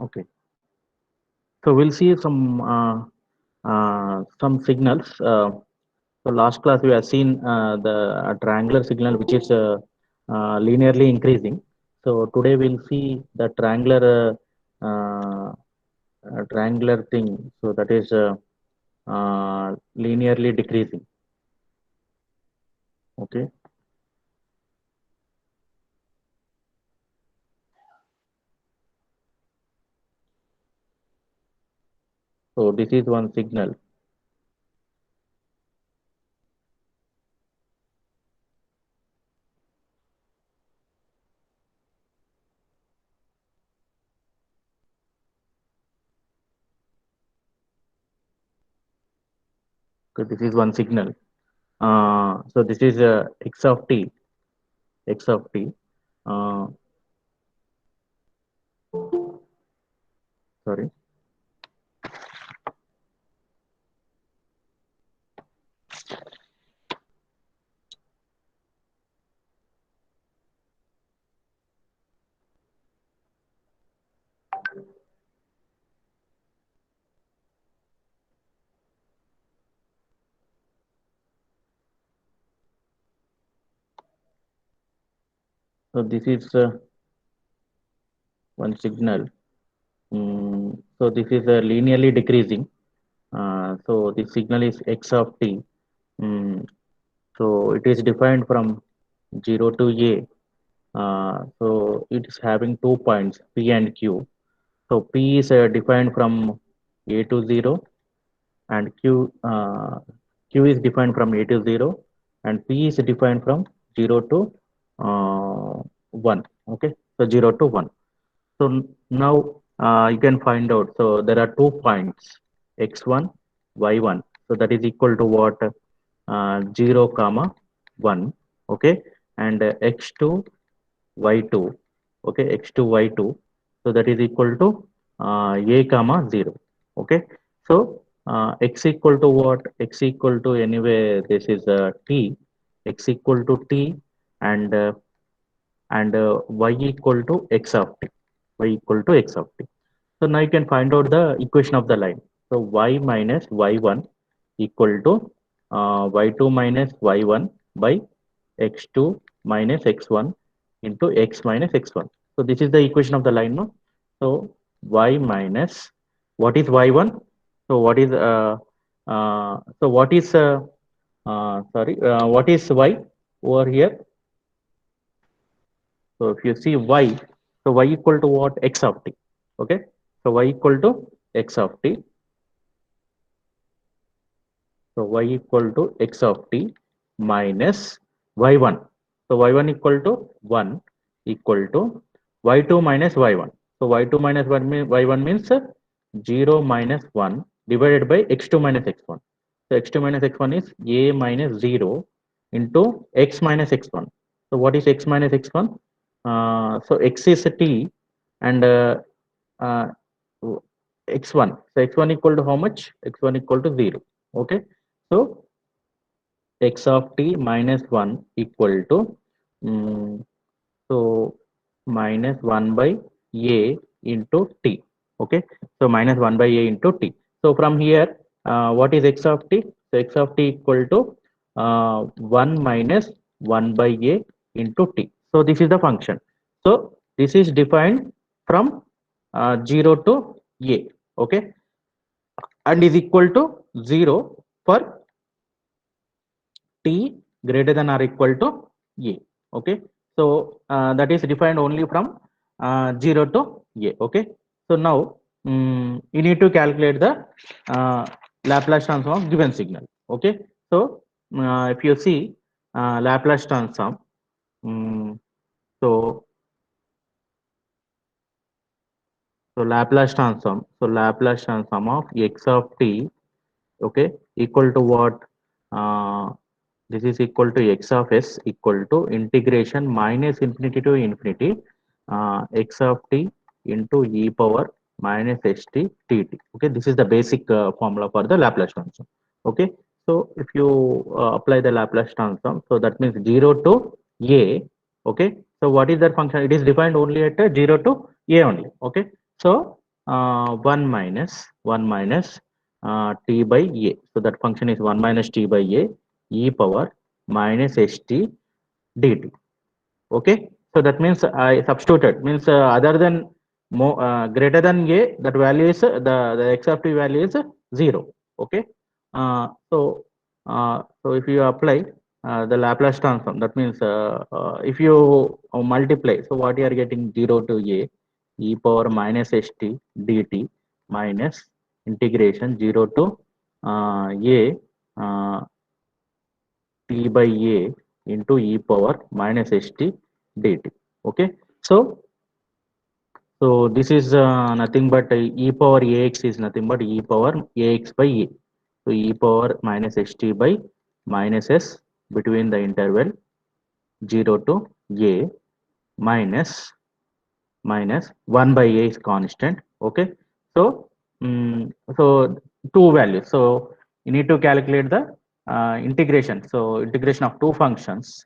Okay, so we'll see some signals. So last class we have seen the triangular signal which is linearly increasing. So today we'll see the triangular thing. So that is linearly decreasing. Okay. So this is one signal. So this is one signal. So this is x of t, x of t. Uh, Sorry. So this is one signal. So this is linearly decreasing. So the signal is x of t. Mm, so it is defined from 0 to a. So it is having 2 points p and q. So p is defined from a to 0, and q is defined from a to 0, and p is defined from 0 to 1. Okay, so 0 to 1. So now you can find out. So there are 2 points, x1, y1. So that is equal to what? 0 comma 1. Okay, and x2, y2. Okay, x2, y2. So that is equal to a comma 0. Okay, so x equal to what? X equal to, anyway, this is t. X equal to t, and y equal to x of t. Y equal to x of t. So now you can find out the equation of the line. So y minus y1 equal to y2 minus y1 by x2 minus x1 into x minus x1. So this is the equation of the line, no? So y minus, what is y1? So what is what is y over here? So if you see y, so y equal to what? X of t. Okay. So y equal to x of t. So y equal to x of t minus y1. So y1 equal to 1 equal to y2 minus y1. So y2 minus y1 means 0 minus 1 divided by x2 minus x1. So x2 minus x1 is a minus 0 into x minus x1. So what is x minus x1? So x is t, and uh, x1. So x1 equal to how much? X1 equal to 0. Okay. So x of t minus 1 equal to, mm, so minus 1 by a into t. Okay. So minus 1 by a into t. So from here, what is x of t? So x of t equal to 1 minus 1 by a into t. So this is the function. So this is defined from 0 to a. Okay, and is equal to 0 for t greater than or equal to a. Okay, so that is defined only from 0 to a. Okay, so now you need to calculate the uh, Laplace transform of given signal. Okay, so if you see Laplace transform, um, so Laplace transform of x of t, okay, equal to what? uh, this is equal to x of s equal to integration minus infinity to infinity x of t into e power minus st dt. Okay, this is the basic formula for the Laplace transform. Okay, so if you apply the Laplace transform, so that means 0 to a. Okay, so what is that function? It is defined only at 0 to a only. Okay, so 1 minus t by a. So that function is 1 minus t by a e power minus st dt. Okay, so that means I substituted, means other than greater than a, that value is the x of t value is 0. Okay, so if you apply the Laplace transform, that means if you multiply, so what you are getting, 0 to a e power minus st dt minus integration 0 to a uh, t by a into e power minus st dt. Okay, so this is nothing but e power ax is nothing but e power ax by a. So e power minus st by minus s between the interval 0 to a minus 1 by a is constant. Okay, so so two values, so you need to calculate the integration, so integration of two functions.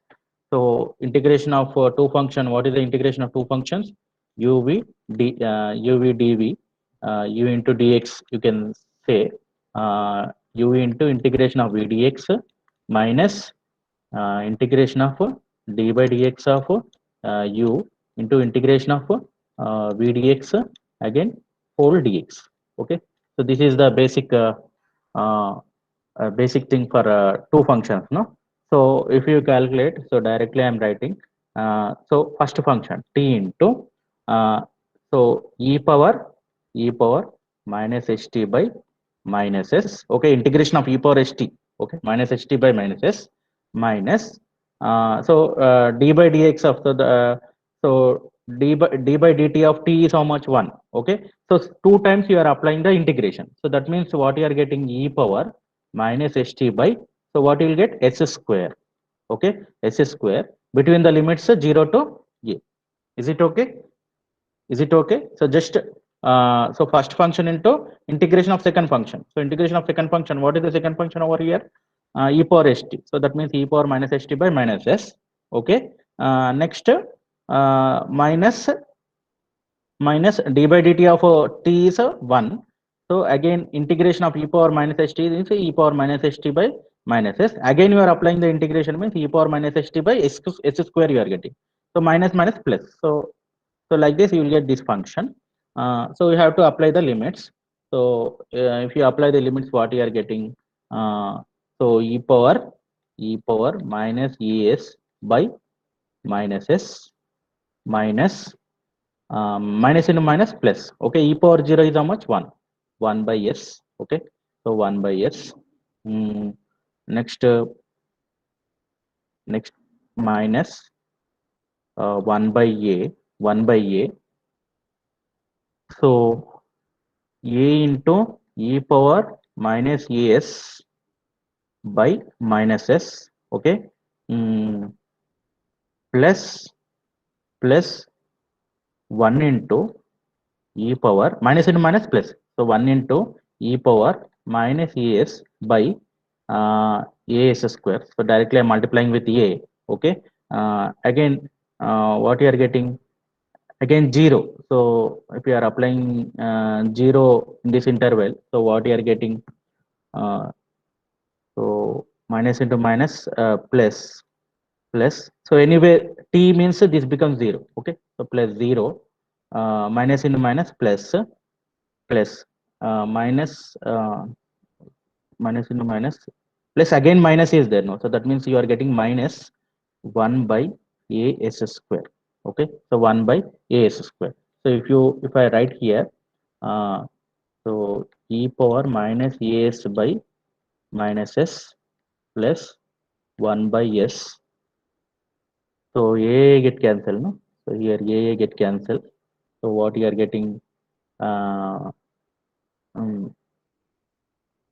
So integration of two function, what is the integration of two functions? uv uv dv, u into dx, you can say u into integration of v dx minus integration of d by dx of u into integration of v dx again whole dx. Okay, so this is the uh, basic thing for two functions, no? So if you calculate, so directly I am writing, so first function t into uh, so e power minus st by minus s. Okay, integration of e power st, okay, minus st by minus s minus d by dx of so d by dt of t is how much, 1. Okay, so two times you are applying the integration, so that means what you are getting, e power minus st by, so what you will get, s square. Okay, s square between the limits 0 to a. Is it okay? Is it okay? So just so first function into integration of second function. So integration of second function, what is the second function over here? E power st. So that means e power minus st by minus s. Okay, next minus d by dt of t is 1. So again integration of e power minus st is e power minus st by minus s. Again you are applying the integration, means e power minus st by s square you are getting. So minus minus plus. So like this you will get this function. So you have to apply the limits. So if you apply the limits, what you are getting? So e power minus es by minus s minus minus into minus plus. Okay, e power 0 is how much, 1. 1 by s. Okay, so 1 by s. Next next minus 1 by a, 1 by a. So a into e power minus as by minus s. Okay, plus plus 1 into e power minus into minus plus. So 1 into e power minus as by as square. So directly I'm multiplying with a. Okay, again what you are getting, again 0. So if you are applying 0 in this interval, so what you are getting, uh, so minus into minus plus plus. So anyway t means this becomes 0. Okay, so plus 0 minus into minus plus plus minus minus into minus plus, again minus is there, no? So that means you are getting minus 1 by as square. Okay, so 1 by as square. So if I write here, uh, so e power minus as by minus s plus 1 by s. So a get cancelled, no? So here a get cancelled. So what you are getting, uh, um,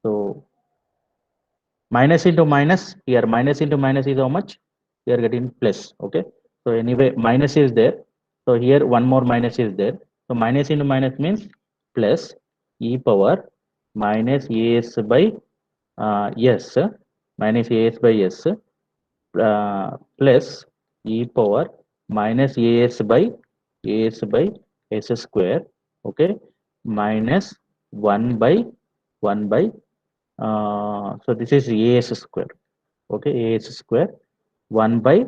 so minus into minus, here minus into minus is how much, we are getting plus. Okay, so anyway minus is there, so here one more minus is there. So minus into minus means plus e power minus as by s minus as by s plus e power minus as by s square. Okay, minus 1 by 1 by so this is as square. Okay, as square 1 by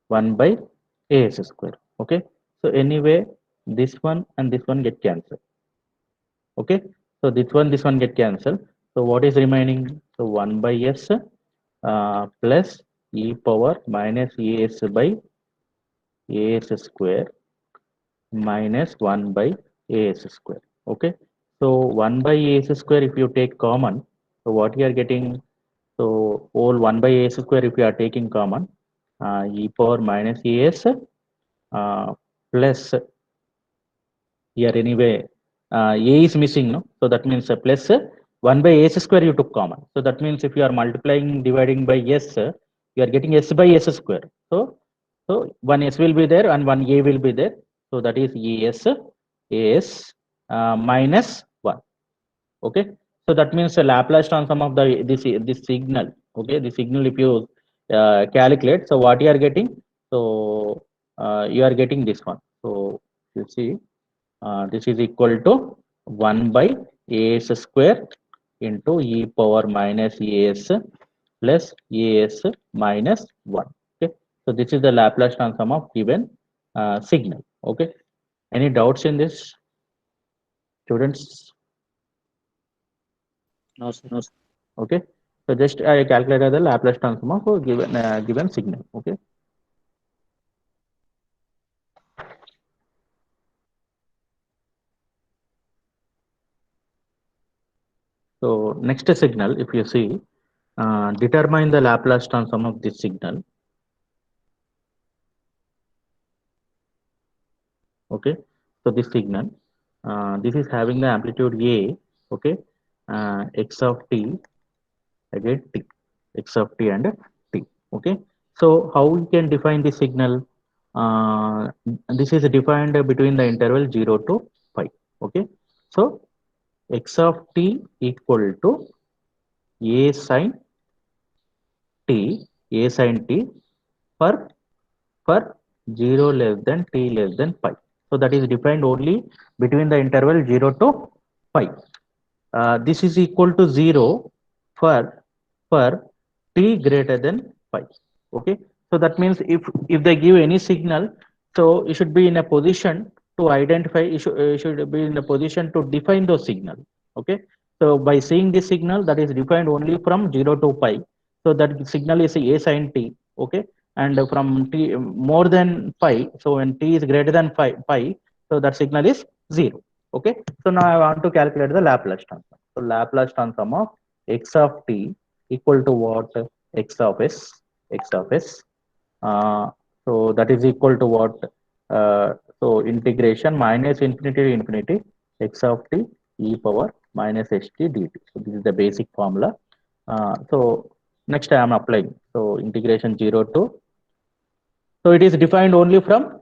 1 by as square. Okay, so anyway this one and this one get cancelled. Okay, so this one get cancelled. So what is remaining? So 1 by s plus e power minus as by as square minus 1 by as square. Okay, so 1 by as square if you take common, so what you are getting? So whole 1 by as square if you are taking common, e power minus as plus here anyway a is missing, no, so that means plus 1 by s square you took common, so that means if you are multiplying dividing by s, you are getting s by s square. So one s will be there and one a will be there, so that is as minus 1. Okay, so that means the Laplace transform of the this signal. Okay, the signal if you calculate, so what you are getting? So you are getting this one. So you see this is equal to 1 by as square into e power minus as plus as minus 1. Okay, so this is the Laplace transform of given signal. Okay, any doubts in this, students? No, sir. Okay, so just I calculated the Laplace transform of a given signal. Okay, so next signal, if you see, determine the Laplace transform of this signal. Okay, so this signal, this is having the amplitude a. Okay, x of t, again t, x of t and t. Okay, so how we can define the signal? This is defined between the interval 0 to pi. Okay, so x of t equal to a sin t, a sin t for for 0 less than t less than pi. So that is defined only between the interval 0 to pi. This is equal to 0 for for t greater than pi. Okay, so that means if they give any signal, so you should be in a position to identify, you should be in a position to define those signal. Okay, so by seeing this signal that is defined only from 0 to pi, so that signal is a sin t. Okay, and from t more than pi, so when t is greater than pi, so that signal is 0. Okay, so now I want to calculate the Laplace transform. So Laplace transform of x of t equal to what? X of s, x of s. Uh, so that is equal to what? So integration minus infinity to infinity x of t e power minus ht dt. So this is the basic formula. So next I am applying. So integration 0 to, so it is defined only from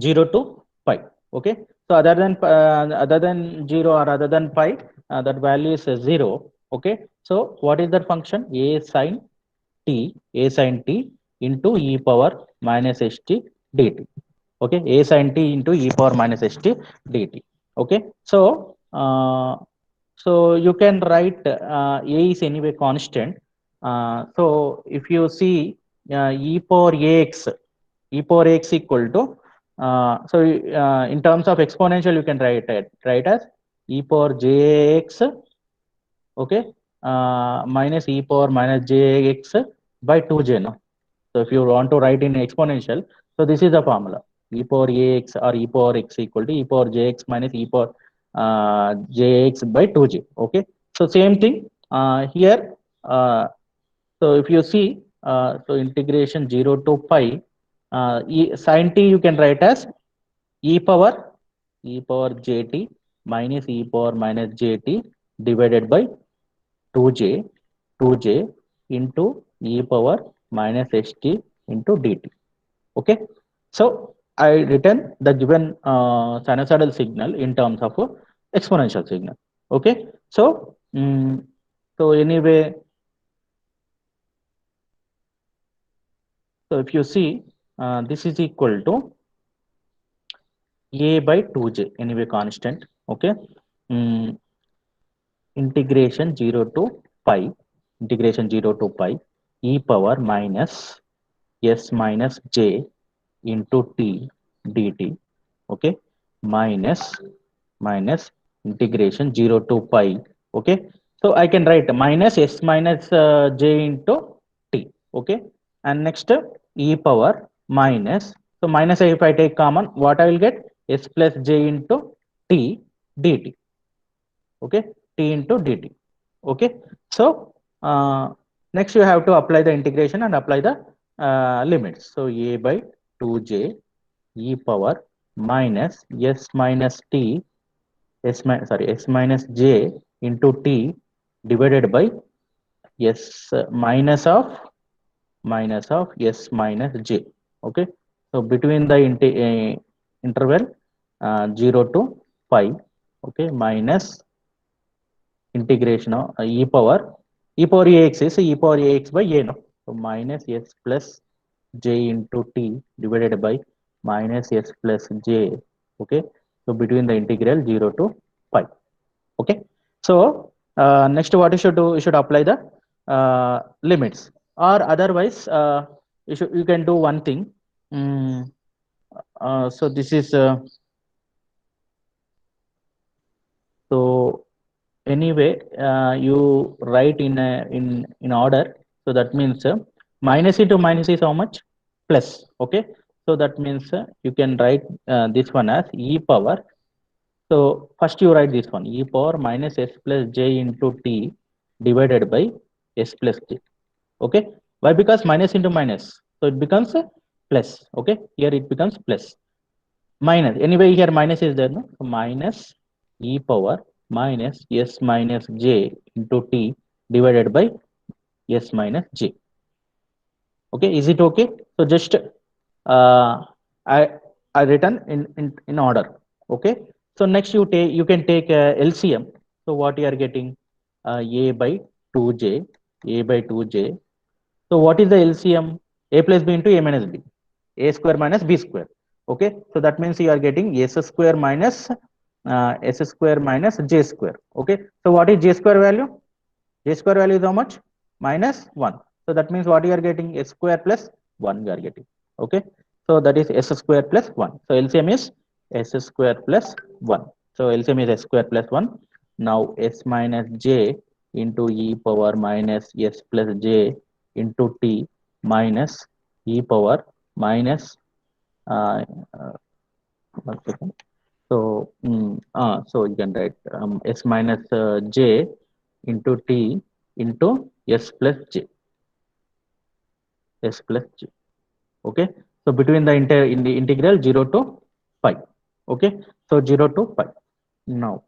0 to pi. Okay, so other than 0 or other than pi, that value is 0. Okay, so what is that function? A sin t into e power minus ht dt. Okay, a sin t into e power minus ht dt. Okay, so so you can write a is anyway constant. So if you see e power ax, e power x equal to so in terms of exponential you can write as e power jx. Okay, minus e power minus jx by 2j, no? So if you want to write in exponential, so this is the formula: e power ax or e power x equal to e power jx minus e power jx by 2j. Okay, so same thing here. So if you see, so integration 0 to pi, sin t you can write as e power jt minus e power minus jt divided by 2j 2j into e power minus ht into dt. Okay, so I written the given sinusoidal signal in terms of exponential signal. Okay, so so anyway, so if you see this is equal to a by 2j anyway constant. Okay. Mm, integration 0 to pi, integration 0 to pi e power minus s minus j into t dt. Okay, minus minus integration 0 to pi. Okay, so I can write minus s minus j into t. Okay, and next e power minus, so minus if I take common, what I will get, s plus j into t dt. Okay, t into dt. Okay, so uh, next you have to apply the integration and apply the limits. So a by 2j e power minus s minus t s minus j into t divided by s minus of s minus j. Okay, so between the interval 0 to pi. Okay, minus integration of e power ax is e power ax by a, no, so minus s plus j into t divided by minus s plus j. Okay, so between the integral 0 to pi. Okay, so next what you should do, you should apply the limits, or otherwise you can do one thing. Mm, so this is so anyway you write in order. So that means minus into minus is how much, plus. Okay, so that means you can write this one as e power. So first you write this one, e power minus s plus j into t divided by s plus j. Okay, why? Because minus into minus, so it becomes plus. Okay, here it becomes plus. Minus, anyway here minus is there, no, so minus e power minus s minus j into t divided by s minus j. Okay, is it okay? So just uh, i I written in order. Okay, so next you can take lcm. So what you are getting, a by 2j, a by 2j. So what is the LCM? A plus b into a minus b, a square minus b square. Okay, so that means you are getting s square minus j square. Okay, so what is j square value? J square value is how much? Minus 1. So that means what you are getting, s square plus 1 you are getting. Okay, so that is s square plus 1. So LCM is s square plus 1. So LCM is s square plus 1. Now s minus j into e power minus s plus j into t minus e power minus uh, uh, 1 second. So so you can write s minus j into t into s plus j, s plus j. Okay, so between the in the integral 0 to pi. Okay, so 0 to pi. Now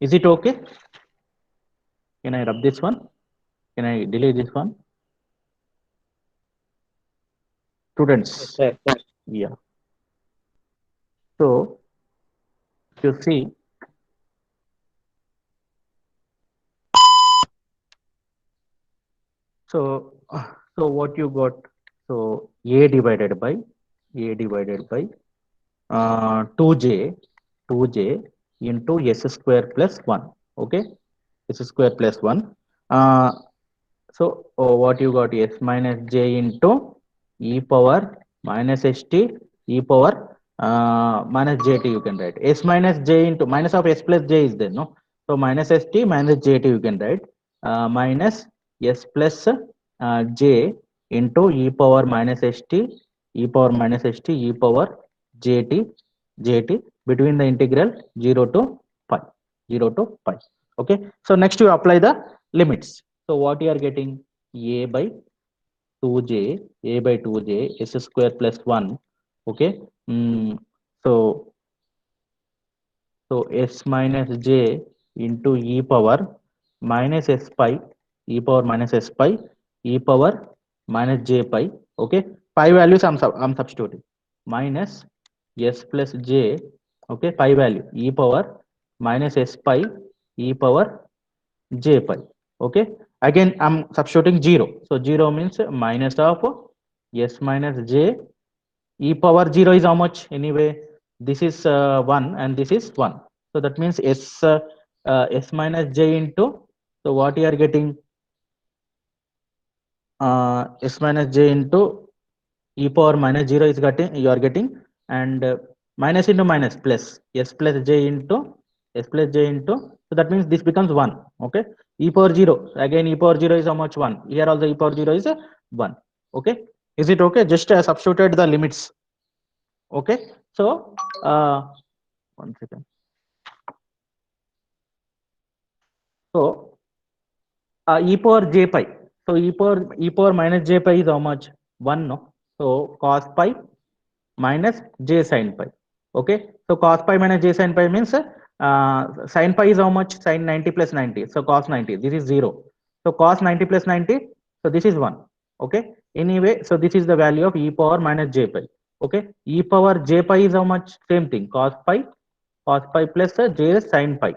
is it okay? Can I rub this one? Can I delete this one? Students, Yes, sir. yeah. So you see, so so what you got, so a divided by 2j 2j into s square plus 1. Okay, s square plus 1. uh, so what you got, s minus j into e power minus st e power minus jt, you can write s minus j into minus of s plus j is there, no, so minus st minus jt you can write minus s plus j into e power minus st e power minus st e power jt jt between the integral 0 to pi, 0 to pi. Okay, so next you apply the limits. So what you are getting, a by 2j, a by 2j s square plus 1. Okay, so so s minus j into e power minus s pi, e power minus s pi, e power minus j pi. Okay, pi values I'm substituting, minus s plus j. Okay, pi value e power minus s pi, e power j pi. Okay, again I'm substituting 0. So 0 means minus of s minus j E power 0 is how much anyway? This is 1 and this is 1. So that means s minus j into, so what you are getting, s minus j into e power minus 0 is getting, you are getting, and minus into minus plus, s plus j into s plus j into, so that means this becomes 1. Okay, e power 0, again e power 0 is how much? 1. Here also e power 0 is 1. Okay, is it okay? Just substituted the limits. Okay, so one second. So e power j pi. So e power minus j pi is how much? 1, no? So cos pi minus j sin pi. Okay, so cos pi minus j sin pi means sin pi is how much? Sin 90 plus 90. So cos 90. This is 0. So cos 90 plus 90. So this is 1. Okay. Anyway, so this is the value of e power minus j pi. Okay. E power j pi is how much? Same thing. Cos pi plus j sin pi.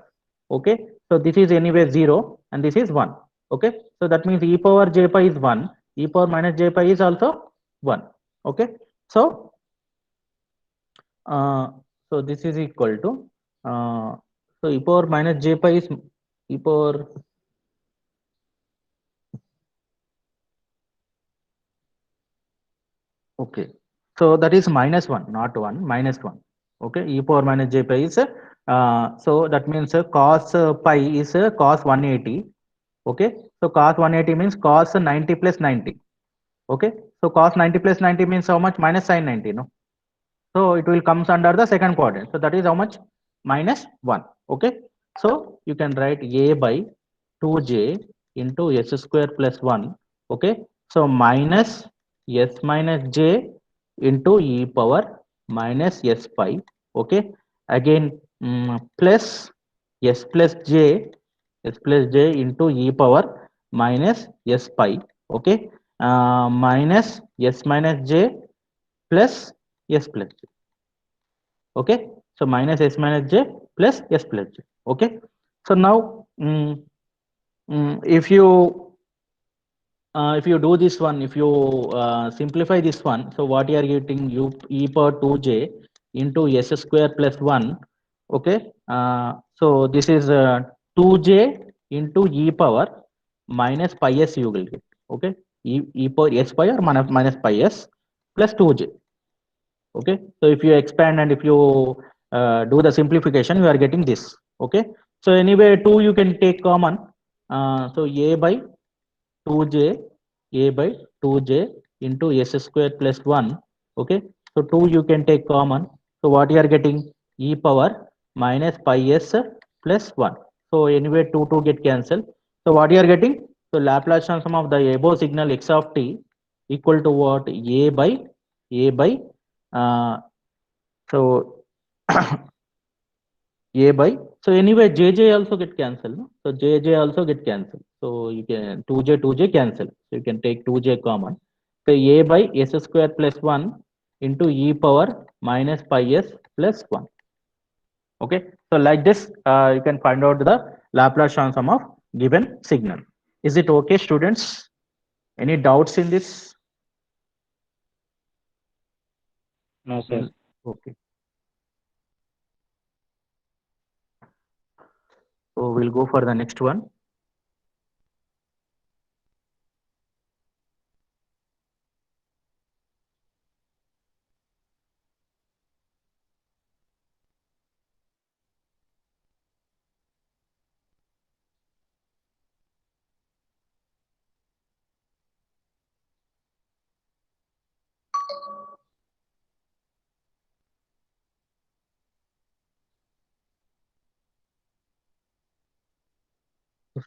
Okay. So this is anyway 0 and this is 1. Okay. So that means e power j pi is 1. E power minus j pi is also 1. Okay. So uh, so this is equal to, uh, so e power minus j pi is e power, okay, so that is minus 1, not 1, minus 1. Okay, e power minus j pi is so that means cos pi is cos 180. Okay, so cos 180 means cos 90 plus 90. Okay, so cos 90 plus 90 means how much? Minus sin 90, no? So it will comes under the second quadrant. So that is how much? Minus 1. Okay. So you can write a by 2j into s square plus 1. Okay. So minus s minus j into e power minus s pi. Okay. Again, plus s plus j into e power minus s pi. Okay. Minus s minus j plus s plus j. Okay, so minus s minus j plus s plus j. Okay, so now if you do this one, if you simplify this one, so what you are getting? You e power 2j into s square plus 1. Okay, so this is 2j into e power minus pi s you will get. Okay, e power s pi or minus pi s plus 2j. Okay, so if you expand and if you do the simplification, you are getting this. Okay, so anyway 2 you can take common, so a by 2j, a by 2j into s square plus 1. Okay, so 2 you can take common, so what you are getting? E power minus pi s plus 1. So anyway 2 get cancelled, so what you are getting? So Laplace transform of the above signal x of t equal to what? A by uh, so a by, so anyway jj also get cancelled, no? So jj also get cancelled, so you can 2j cancel, so you can take 2j common. So a by s square plus 1 into e power minus pi s plus 1. Okay, so like this you can find out the Laplace transform of given signal. Is it okay, students? Any doubts in this? No, sir. Okay, so we'll go for the next one.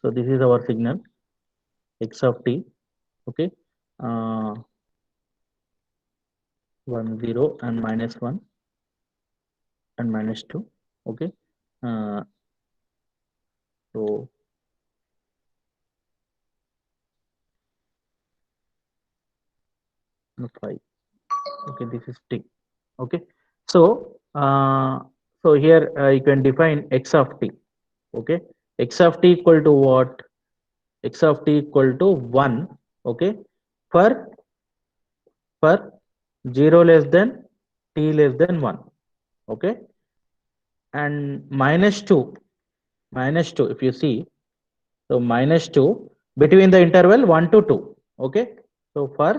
So this is our signal x of t. Okay, uh, 1 0 and minus 1 and minus 2. Okay, uh, so no, 5. Okay, this is t. Okay, so so here you can define x of t. Okay, x of t equal to what? X of t equal to 1. Okay, for 0 less than t less than 1. Okay, and minus 2 if you see, so minus 2 between the interval 1 to 2. Okay, so for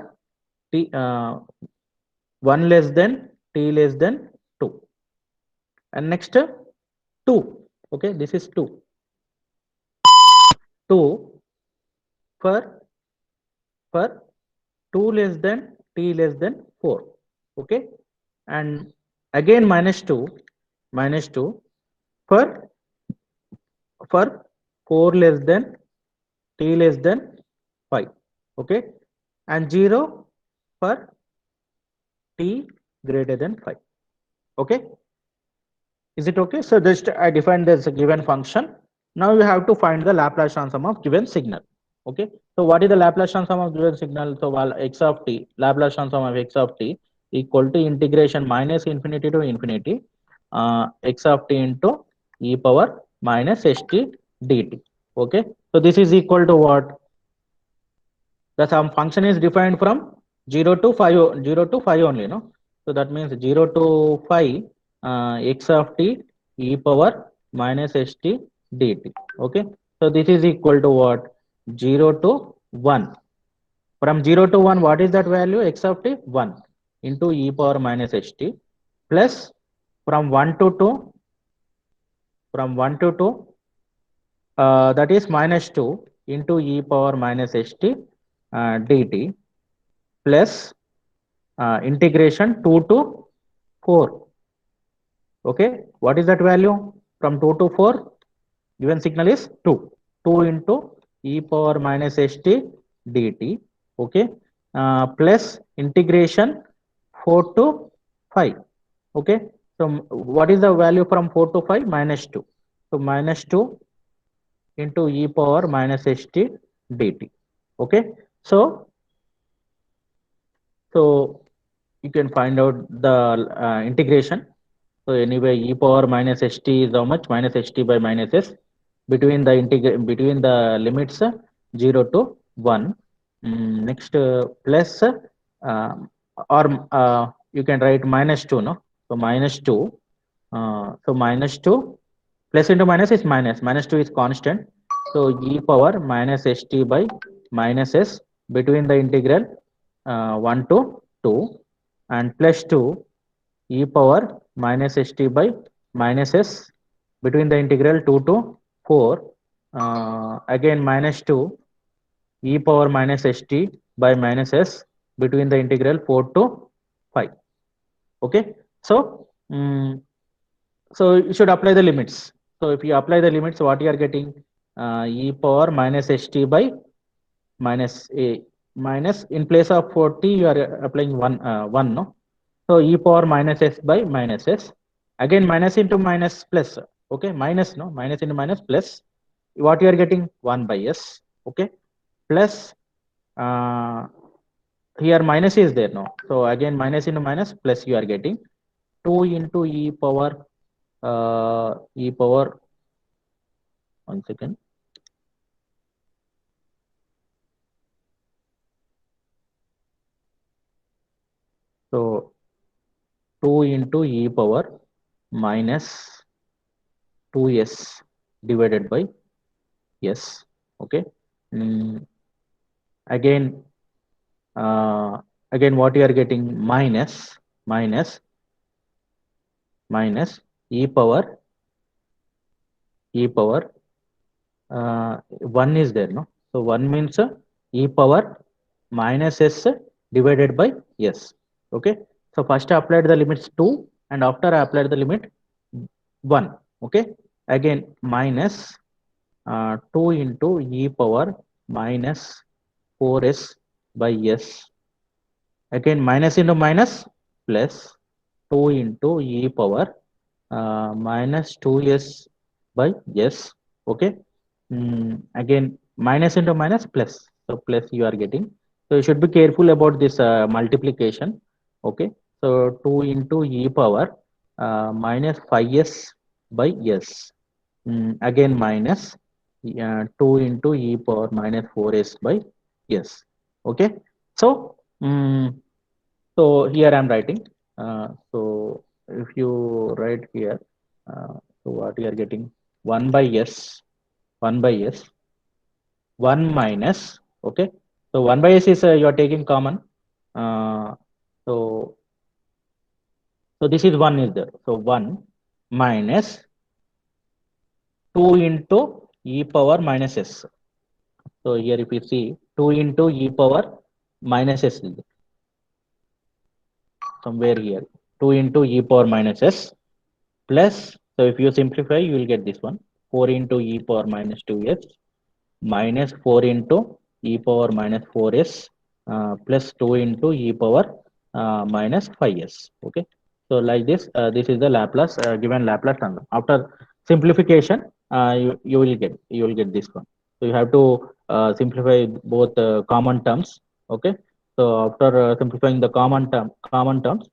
t 1 less than t less than 2, and next 2. Okay, this is 2 for for 2 less than t less than 4. Okay, and again minus 2 for 4 less than t less than 5. Okay, and 0 for t greater than 5. Okay, is it okay? So just I defined this given function. Now you have to find the Laplace transform of given signal. Okay, so what is the Laplace transform of given signal? So while x of t, Laplace transform of x of t equal to integration minus infinity to infinity x of t into e power minus st dt. Okay, so this is equal to what? The some function is defined from 0 to 5, 0 to 5 only, no? So that means 0 to 5 x of t e power minus st dt. Okay, so this is equal to what? 0 to 1. From 0 to 1, what is that value? X of t 1 into e power minus st, plus from 1 to 2, from 1 to 2, that is minus 2 into e power minus st dt, plus integration 2 to 4. Okay, what is that value? From 2 to 4, given signal is 2. 2 into e power minus st dt. Okay, plus integration 4 to 5. Okay, so what is the value from 4 to 5? Minus 2. So minus 2 into e power minus st dt. Okay, so so you can find out the integration. So anyway, e power minus st is how much? Minus st by minus s between the between the limits 0 to 1. Next plus or you can write minus 2, no? So minus 2. So minus 2 plus into minus is minus. Minus 2 is constant. So e power minus st by minus s between the integral 1 to 2, and plus 2 e power minus st by minus s between the integral 2 to 4, again minus 2 e power minus st by minus s between the integral 4 to 5. Okay, so so you should apply the limits. So if you apply the limits, what you are getting? E power minus st by minus a minus, in place of 40 you are applying 1, no? So e power minus s by minus s, again minus into minus plus. Okay, minus, no, minus into minus plus, what you are getting? 1 by s. Okay, plus uh, here minus is there, no? So again minus into minus plus, you are getting 2 into e power, one second. So 2 into e power minus 2s divided by s. Okay, again again what you are getting? Minus minus e power, e power 1 is there, no? So 1 means e power minus s divided by s. Okay, so first I applied the limits 2, and after I applied the limit 1. Okay, again minus 2 into e power minus 4s by s, again minus into minus plus 2 into e power minus 2s by s. Okay, again minus into minus plus, so plus you are getting. So you should be careful about this multiplication. Okay, so 2 into e power minus 5s by s, again minus 2 into e power minus 4s by s. Okay, so so here I am writing So if you write here, so what you are getting, 1 by s, 1 by s, 1 minus, okay, so 1 by s is you are taking common, uh, so this is 1 is there, so 1 minus 2 into e power minus s. So here if you see, 2 into e power minus s is there, somewhere here, 2 into e power minus s plus, so if you simplify, you will get this one, 4 into e power minus 2s minus 4 into e power minus 4s plus 2 into e power minus 5s. Okay. So like this, this is the Laplace, given Laplace transform. After simplification, you will get this one. So you have to simplify both common terms. Okay. So after simplifying the common terms,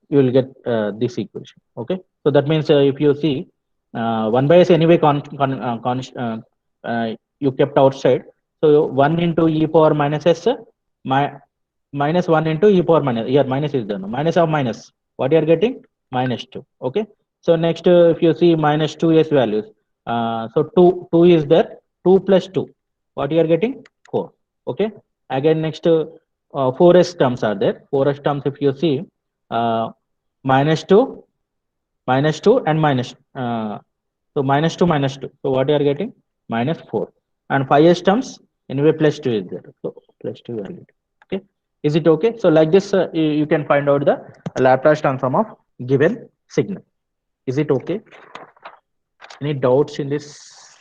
you will get this equation. Okay. So that means if you see, 1 by s anyway you kept outside. So 1 into e power minus s, my, minus 1 into e power minus, here minus is done, minus of minus, what you are getting, minus 2. Okay. So next, if you see minus 2s values, so 2 is there, 2 plus 2, what you are getting, 4. Okay. Again next, 4s terms are there, 4s terms if you see, uh, minus 2, minus 2 and minus, so minus 2 minus 2, so what you are getting, minus 4. And 5s terms, anyway plus 2 is there, so plus 2 you are getting. Okay. Is it okay? So like this, you can find out the Laplace transform of given signal. Is it okay? Any doubts in this,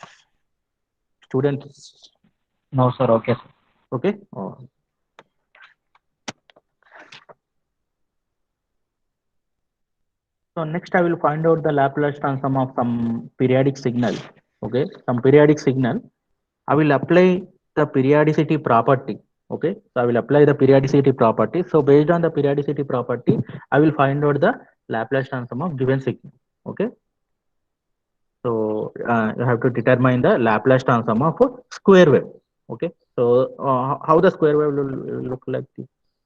students? No, sir. Okay, sir. Okay. Oh. So next I will find out the Laplace transform of some periodic signal. Okay, some periodic signal. I will apply the periodicity property. Okay, so I will apply the periodicity property. So based on the periodicity property, I will find out the Laplace transform of given signal. Okay, so you have to determine the Laplace transform of a square wave. Okay, so how the square wave will look like?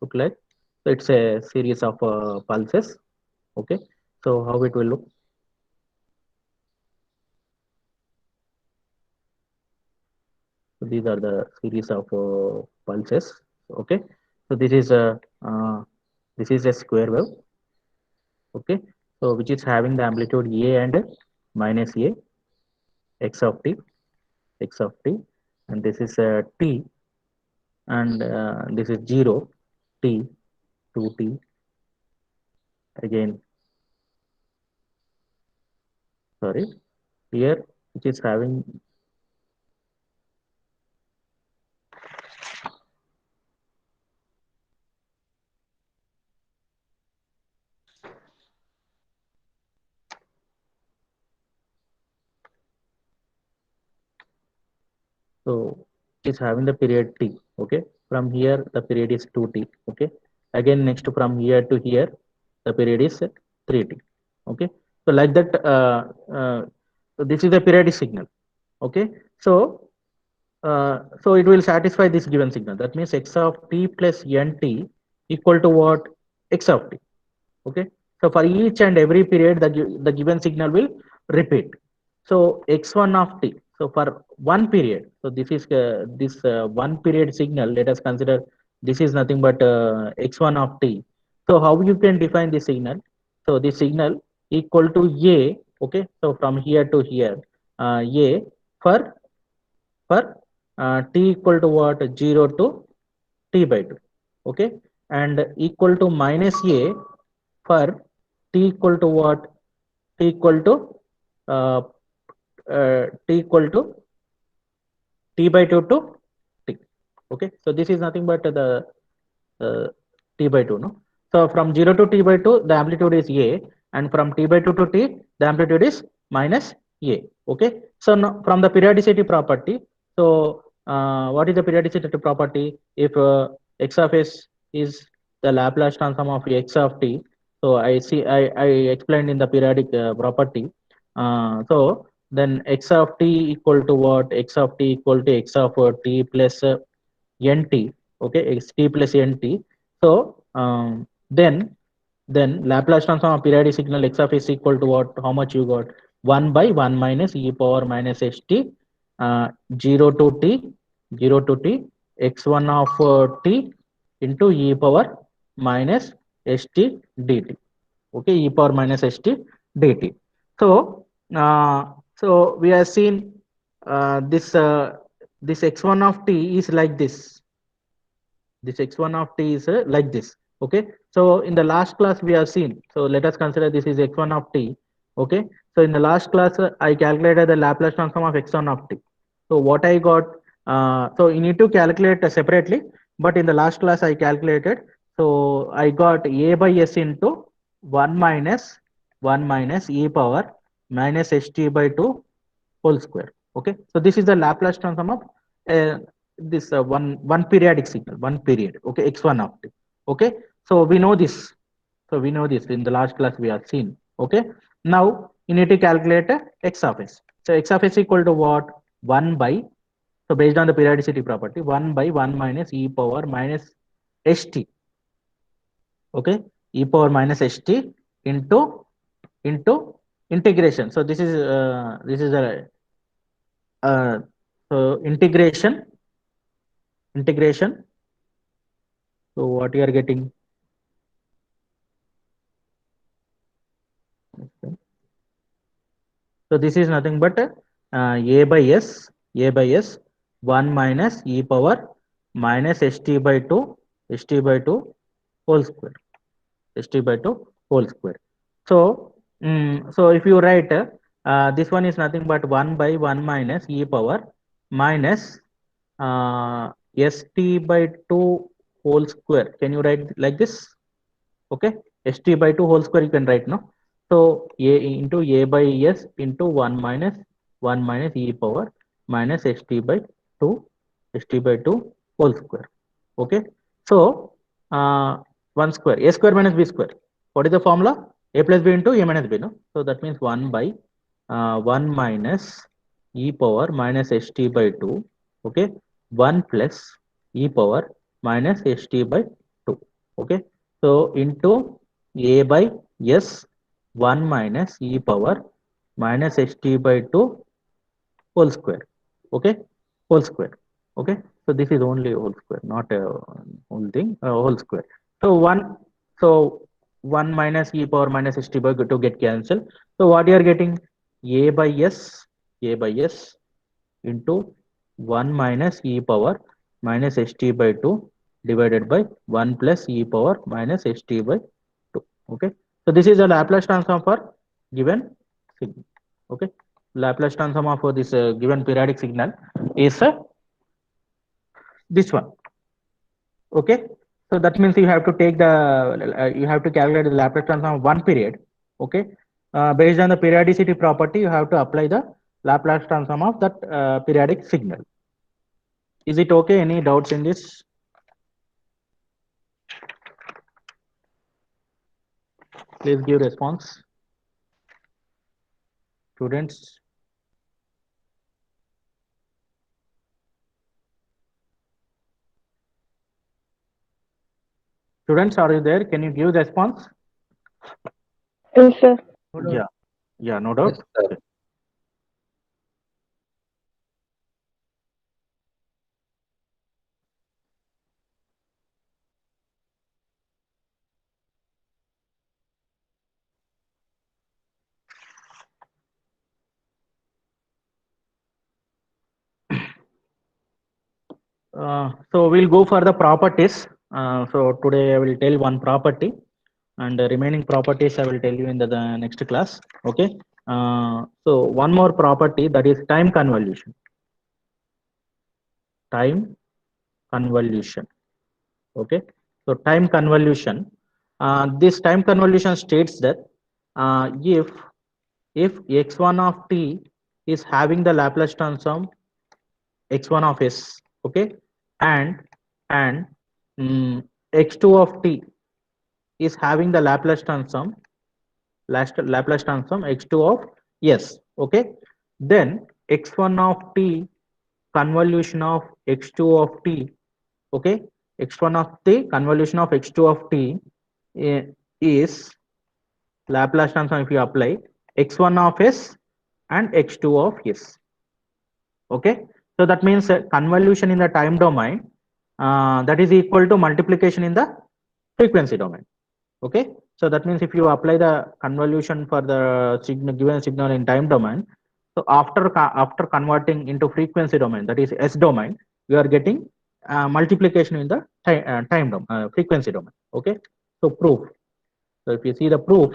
Look like, so it's a series of pulses. Okay, so how it will look? So these are the series of pulses. Okay, so this is a square wave. Okay, so which is having the amplitude a and minus a, x of t, x of t, and this is t, and this is 0, t, 2t, again, sorry, here which is having, so it is having the period t. Okay, from here the period is 2t. Okay, again next from here to here the period is 3t. Okay, so like that, so this is a periodic signal. Okay, so so it will satisfy this given signal. That means x of t plus nt equal to what? X of t. Okay, so for each and every period, the given signal will repeat. So x1 of t. So for one period, so this is this one period signal. Let us consider this is nothing but x1 of t. So how you can define the signal? So the signal equal to a. Okay, so from here to here, a for t equal to what? 0 to t by 2. Okay, and equal to minus a for t equal to what? T equal to uh, t equal to t by 2 to t. Okay, so this is nothing but the uh, t by 2, no? So from 0 to t by 2, the amplitude is a, and from t by 2 to t, the amplitude is minus a. Okay, so now from the periodicity property, so what is the periodicity property? If x of s is the Laplace transform of x of t, so I explained in the periodic property. So then x of t equal to what? X of t equal to x of t plus nt. Okay, x t plus nt. So then Then Laplace transform of periodic signal x of s equal to what? How much you got? 1 by 1 minus e power minus st, 0 to t, 0 to t, x1 of t into e power minus st dt. Okay, e power minus st dt. So, we have seen this x1 of t is like this x1 of t is like this. Okay, so in the last class we have seen, so let us consider this is x1 of t. Okay, so in the last class I calculated the Laplace transform of x1 of t. So what I got, so you need to calculate separately, but in the last class I calculated, so I got a by s into 1 minus 1 minus e power minus st by 2 whole square. Okay, so this is the Laplace transform of uh, this one periodic signal, one period. Okay, x1 of t. Okay, so we know this. So we know this in the last class we have seen. Okay, now you need to calculate x of s. So x of s equal to what? 1 by, so based on the periodicity property, 1 by 1 minus e power minus st. Okay, e power minus st into into integration. So this is a uh, so integration. So what you are getting? Okay. So this is nothing but a by s, a by s, 1 minus e power minus st by 2, st by 2 whole square, st by 2 whole square. So, so if you write this one is nothing but 1 by 1 minus e power minus uh, st by 2 whole square. Can you write like this? Okay, st by 2 whole square you can write, no? So a into a by s into 1 minus e power minus st by 2, st by 2 whole square. Okay, so uh, 1 square, a square minus b square. What is the formula? A plus b into a minus b, no? So that means 1 by 1 minus e power minus st by 2. Okay, 1 plus e power minus st by 2. Okay, so into a by s 1 minus e power minus st by 2 whole square. Okay, whole square. Okay, so this is only whole square, not a whole thing, whole square. So 1, so 1 minus e power minus st by 2 get cancelled. So what you are getting? A by s, a by s into 1 minus e power minus st by 2 divided by 1 plus e power minus st by 2. Okay, so this is a Laplace transform for given signal. Okay, Laplace transform of this given periodic signal is this one. Okay, so that means you have to take the you have to calculate the Laplace transform of one period. Okay, based on the periodicity property you have to apply the Laplace transform of that periodic signal. Is it okay? Any doubts in this? Please give response. Students, students, are you there? Can you give response? Yes, sir. Yeah, yeah, no doubt. Yes, sir. Okay. So we'll go for the properties. So today I will tell one property, and the remaining properties I will tell you in the next class. Okay. So one more property, that is time convolution. Time convolution. Okay. So time convolution. This time convolution states that if x1 of t is having the Laplace transform x1 of s, okay, and and x2 of t is having the Laplace transform x2 of s, okay, then x1 of t convolution of x2 of t, okay, x1 of t convolution of x2 of t, is Laplace transform if you apply x1 of s and x2 of s. Okay, so that means convolution in the time domain that is equal to multiplication in the frequency domain. Okay, so that means if you apply the convolution for the signal, given signal in time domain, so after converting into frequency domain, that is s domain, you are getting multiplication in the time domain, frequency domain. Okay, so proof. So if you see the proof,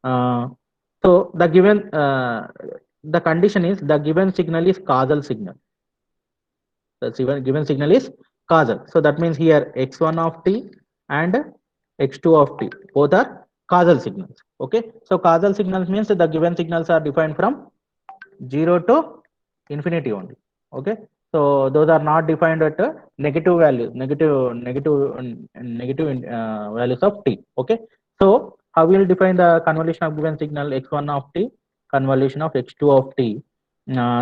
uh, so the condition is the given signal is causal signal. The given signal is causal. So that means here x1 of t and x2 of t both are causal signals. Okay, so causal signals means the given signals are defined from 0 to infinity only. Okay, so those are not defined at negative values, negative values of t. Okay, so how we will define the convolution of given signal x1 of t, convolution of x2 of t?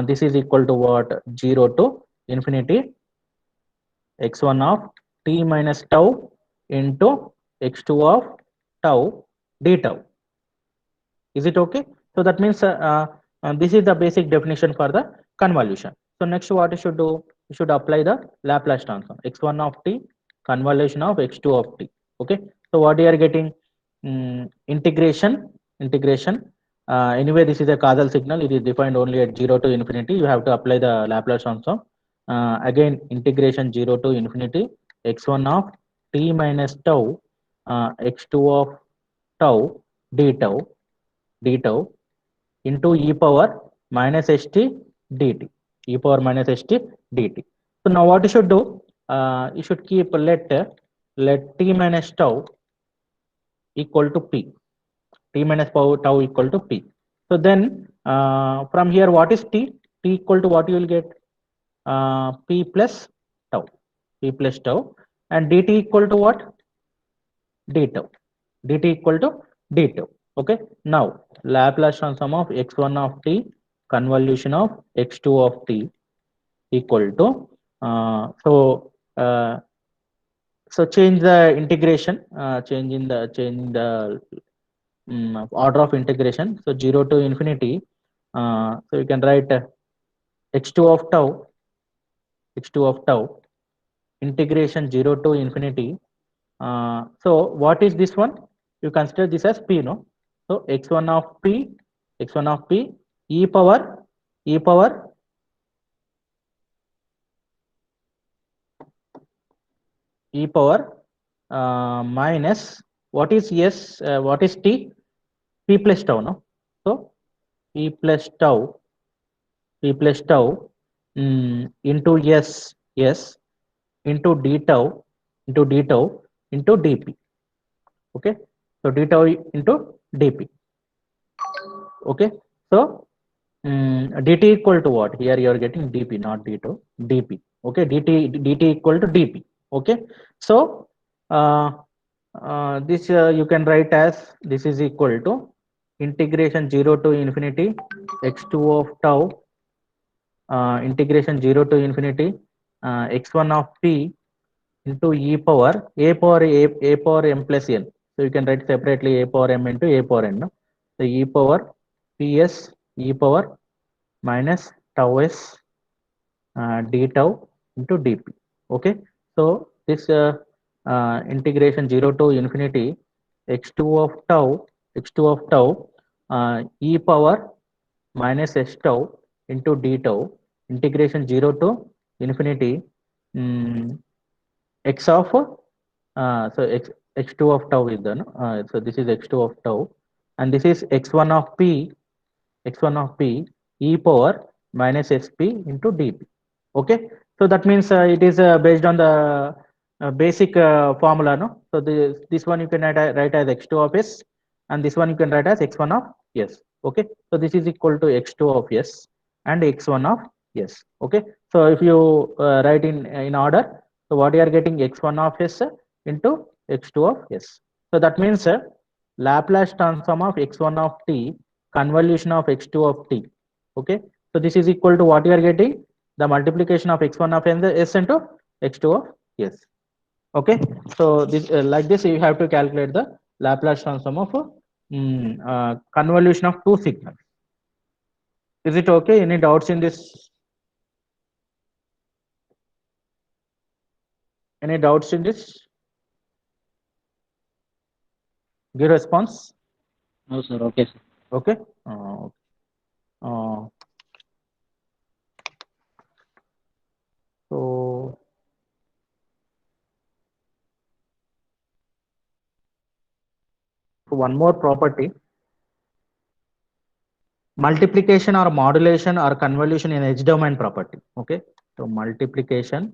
This is equal to what? 0 to infinity x1 of t minus tau into x2 of tau d tau. Is it okay? So that means this is the basic definition for the convolution. So next what you should do? You should apply the Laplace transform x1 of t convolution of x2 of t. Okay. So what you are getting? Integration. Anyway, this is a causal signal. It is defined only at 0 to infinity. You have to apply the Laplace transform. Again, integration 0 to infinity x1 of t minus tau x2 of tau d tau into e power minus st dt, e power minus st dt. So now what you should do? You should keep let t minus tau equal to p, t minus tau equal to p. So then from here what is t? T equal to what you will get? P plus tau, p plus tau, and dt equal to what? D tau, dt equal to d tau. Okay, now Laplace transform of x1 of t convolution of x2 of t equal to uh, so change the integration, change the order of integration. So 0 to infinity, so you can write x2 of tau, x2 of tau integration 0 to infinity. So what is this one? You consider this as p, no? So x1 of p, x1 of p e power e power e power minus what is s, what is t? P plus tau, no? So p plus tau, p plus tau into s into d tau into d tau into dp. Okay, so d tau into dp. Okay, so dt equal to what? Here you are getting dp, not d tau, dp. Okay, dt equal to dp. Okay, so this you can write as this is equal to integration 0 to infinity x2 of tau integration 0 to infinity x1 of p into e power a power m plus n. So you can write separately a power m into a power n. No? So e power ps e power minus tau s d tau into dp. Okay, so this integration 0 to infinity x2 of tau e power minus s tau into d tau integration 0 to infinity x of so x2 of tau is done. So this is x2 of tau and this is x1 of p e power minus sp into dp. Okay, so that means it is based on the basic formula, no? So this one you can write as x2 of s and this one you can write as x1 of s. Okay, so this is equal to x2 of s and x1 of s. Okay, so if you write in order, so what you are getting x1 of s into x2 of s. So that means Laplace transform of x1 of t convolution of x2 of t. Okay, so this is equal to what you are getting? The multiplication of x1 of s into x2 of s. Okay, so this like this you have to calculate the Laplace transform of convolution of two signals. Is it okay? Any doubts in this? Any doubts in this? Give response. No, sir. Okay, sir. Okay. Uh, uh, so one more property: multiplication or modulation or convolution in H domain property. Okay. So multiplication,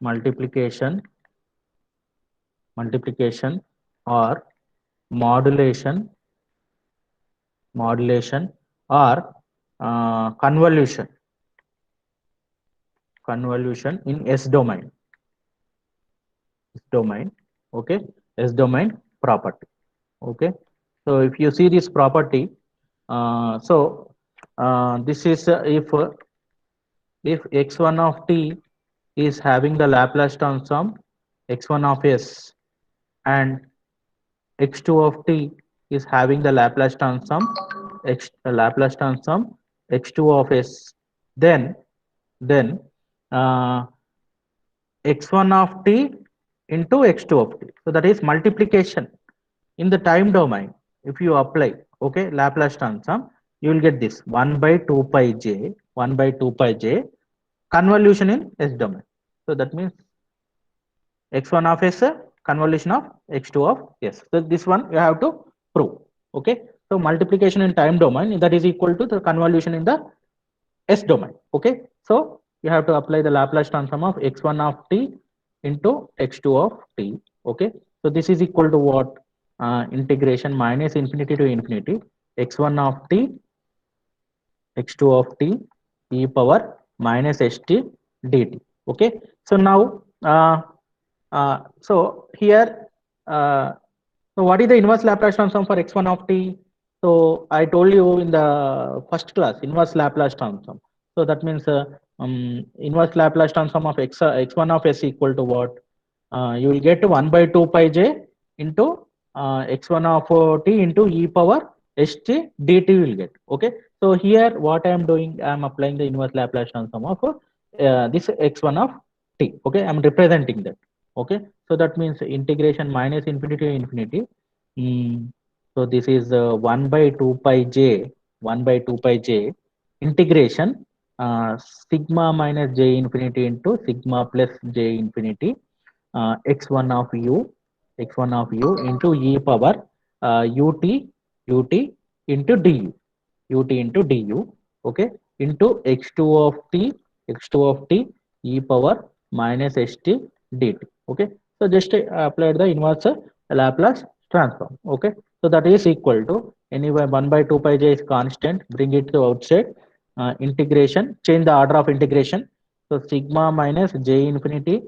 multiplication, multiplication or modulation, modulation or convolution, convolution in S domain, S domain. Okay. S domain property. Okay. So if you see this property, this is if x1 of t is having the Laplace transform x1 of s, and x2 of t is having the Laplace transform Laplace transform x2 of s, then uh, x1 of t into x2 of t. So that is multiplication in the time domain. If you apply, okay, Laplace transform, you will get this 1 by 2 pi j, 1 by 2 pi j convolution in S domain. So that means x1 of s convolution of x2 of s. So this one you have to prove. Okay. So multiplication in time domain, that is equal to the convolution in the S domain. Okay. So you have to apply the Laplace transform of x1 of t into x2 of t. Okay. So this is equal to what? Integration minus infinity to infinity x1 of t, x2 of t e power minus st dt. Okay. So now so here uh, so what is the inverse Laplace transform for x1 of t? So I told you in the first class, inverse Laplace transform. So that means inverse Laplace transform of x1 of s equal to what? You will get 1 by 2 pi j into x1 of t into e power st dt will get. Okay. So here what I am doing, I am applying the inverse Laplace transform of this x1 of t. Okay. I am representing that. Okay. So that means integration minus infinity to infinity. So this is 1 by 2 pi j, 1 by 2 pi j integration sigma minus j infinity into sigma plus j infinity x1 of u, x1 of u into e power ut, ut into du, ut into du. Okay. Into x2 of t, x2 of t e power minus st dt. Okay. So just applied the inverse Laplace transform. Okay. So that is equal to, anyway, 1 by 2 pi j is constant, bring it to outside, integration, change the order of integration. So sigma minus j infinity,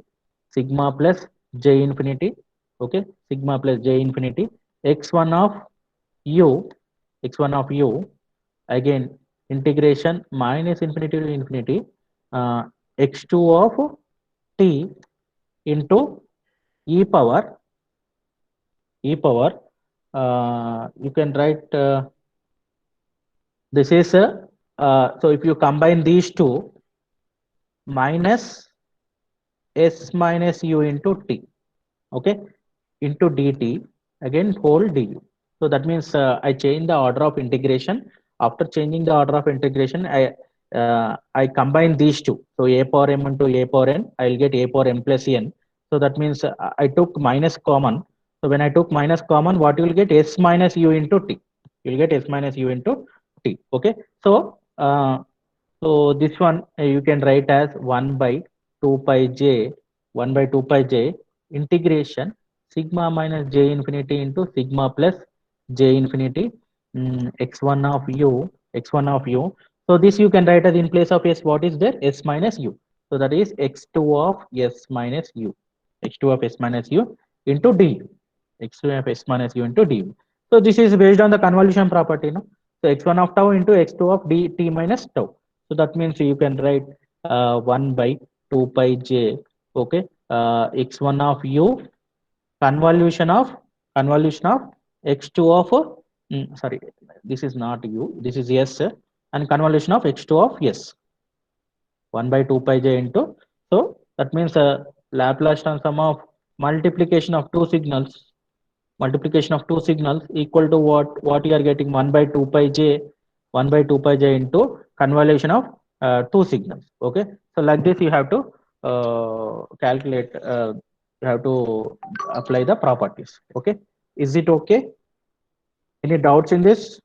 sigma plus j infinity. Okay. Sigma plus j infinity x1 of u, x1 of u, again integration minus infinity to infinity x2 of t into e power, e power you can write this is so if you combine these two, minus s minus u into t. Okay. Into dt, again whole du. So that means I change the order of integration. After changing the order of integration, I combine these two. So a power m into a power n, I will get a power m plus n. So that means I took minus common. So when I took minus common, what you will get? S minus u into t. You will get s minus u into t. Okay. So this one you can write as 1 by 2 pi j, 1 by 2 pi j integration sigma minus j infinity into sigma plus j infinity x1 of u, x1 of u. So this you can write as, in place of s, what is there? S minus u. So that is x2 of s minus u, x2 of s minus u into du, x2 of s minus u into du. So this is based on the convolution property, no? So x1 of tau into x2 of dt minus tau. So that means you can write 1 by 2 pi j, okay, x1 of u convolution of x2 of sorry, this is not u, this is s, and convolution of x2 of s, 1 by 2 pi j into, so that means Laplace transform of multiplication of two signals equal to what you are getting, 1 by 2 pi j, 1 by 2 pi j into convolution of two signals. Okay, so like this you have to calculate, you have to apply the properties. Okay, is it okay? Any doubts in this?